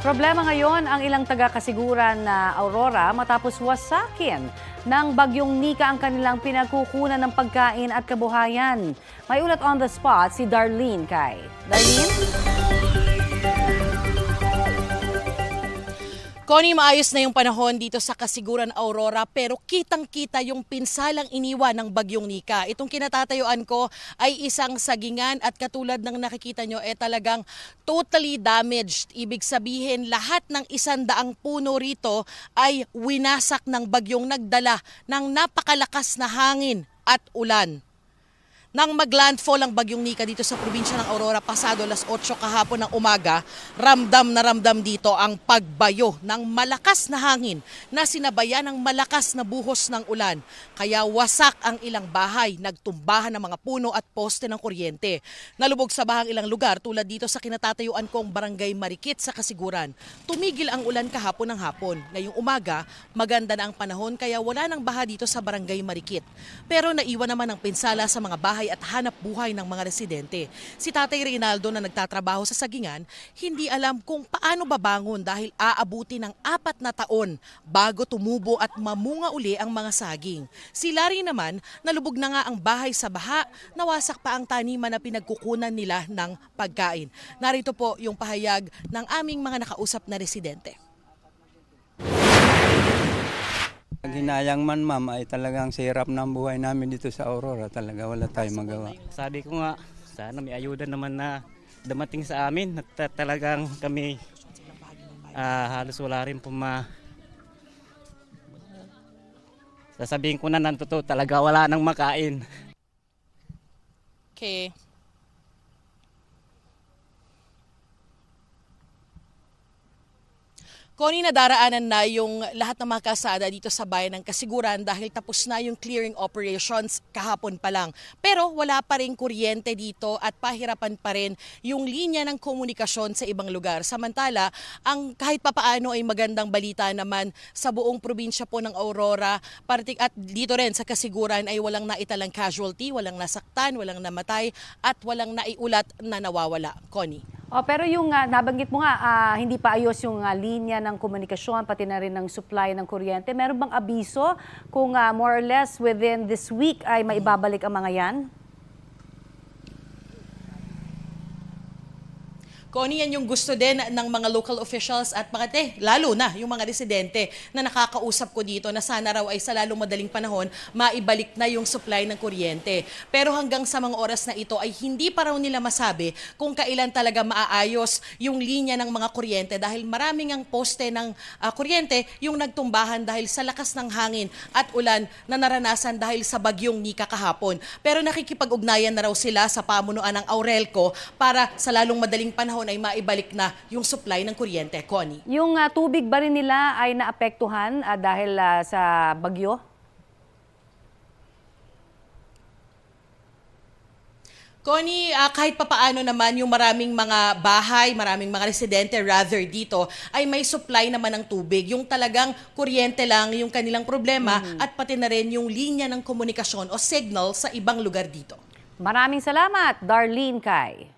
Problema ngayon ang ilang taga-kasiguran na Aurora matapos wasakin ng bagyong Nika ang kanilang pinagkukunan ng pagkain at kabuhayan. May ulat on the spot si Darlene Kay. Darlene? Connie, maayos na yung panahon dito sa Kasiguran, Aurora, pero kitang-kita yung pinsalang iniwan ng bagyong Nika. Itong kinatatayuan ko ay isang sagingan at katulad ng nakikita nyo, talagang totally damaged. Ibig sabihin, lahat ng 100 puno rito ay winasak ng bagyong nagdala ng napakalakas na hangin at ulan. Nang maglandfall ang bagyong Nika dito sa probinsya ng Aurora pasado alas 8 kahapon ng umaga, ramdam na ramdam dito ang pagbayo ng malakas na hangin na sinabayan ng malakas na buhos ng ulan. Kaya wasak ang ilang bahay, nagtumbahan ng mga puno at poste ng kuryente. Nalubog sa bahang ilang lugar tulad dito sa kinatatayuan kong Barangay Marikit sa Kasiguran. Tumigil ang ulan kahapon ng hapon. Ngayong umaga, maganda na ang panahon kaya wala nang baha dito sa Barangay Marikit. Pero naiwan naman ang pinsala sa mga bahay at hanap buhay ng mga residente. Si Tatay Reynaldo na nagtatrabaho sa sagingan, hindi alam kung paano babangon dahil aabuti ng 4 na taon bago tumubo at mamunga uli ang mga saging. Si Larry naman, nalubog na nga ang bahay sa baha, nawasak pa ang taniman na pinagkukunan nila ng pagkain. Narito po yung pahayag ng aming mga nakausap na residente. Ginayang man ma'am ay talagang sirap ng buhay namin dito sa Aurora. Talaga wala tayong magawa. Sabi ko nga, sana may ayuda naman na dumating sa amin at talagang kami halos wala rin po sasabihin ko na totoo, talaga wala nang makain. Okay. Connie, nadaraanan na yung lahat ng mga kalsada dito sa bayan ng Kasiguran dahil tapos na yung clearing operations kahapon pa lang. Pero wala pa rin kuryente dito at pahirapan pa rin yung linya ng komunikasyon sa ibang lugar. Samantala, ang kahit papaano ay magandang balita naman sa buong probinsya po ng Aurora at dito rin sa Kasiguran ay walang naitalang casualty, walang nasaktan, walang namatay at walang naiulat na nawawala. Connie. Pero yung nabanggit mo nga, hindi pa ayos yung linya ng komunikasyon, pati na rin ng supply ng kuryente. Meron bang abiso kung more or less within this week ay maibabalik ang mga yan? Connie, yan yung gusto din ng mga local officials at lalo na yung mga residente na nakakausap ko dito na sana raw ay sa lalong madaling panahon maibalik na yung supply ng kuryente. Pero hanggang sa mga oras na ito ay hindi pa raw nila masabi kung kailan talaga maaayos yung linya ng mga kuryente dahil maraming ang poste ng kuryente yung nagtumbahan dahil sa lakas ng hangin at ulan na naranasan dahil sa bagyong Nika kahapon. Pero nakikipag-ugnayan na raw sila sa pamunuan ng Aurelco para sa lalong madaling panahon ay maibalik na yung supply ng kuryente. Connie. Yung tubig ba rin nila ay naapektuhan dahil sa bagyo? Connie, kahit papaano naman yung maraming mga bahay, maraming mga residente rather dito ay may supply naman ng tubig. Yung talagang kuryente lang yung kanilang problema at pati na rin yung linya ng komunikasyon o signal sa ibang lugar dito. Maraming salamat, Darlene Kay.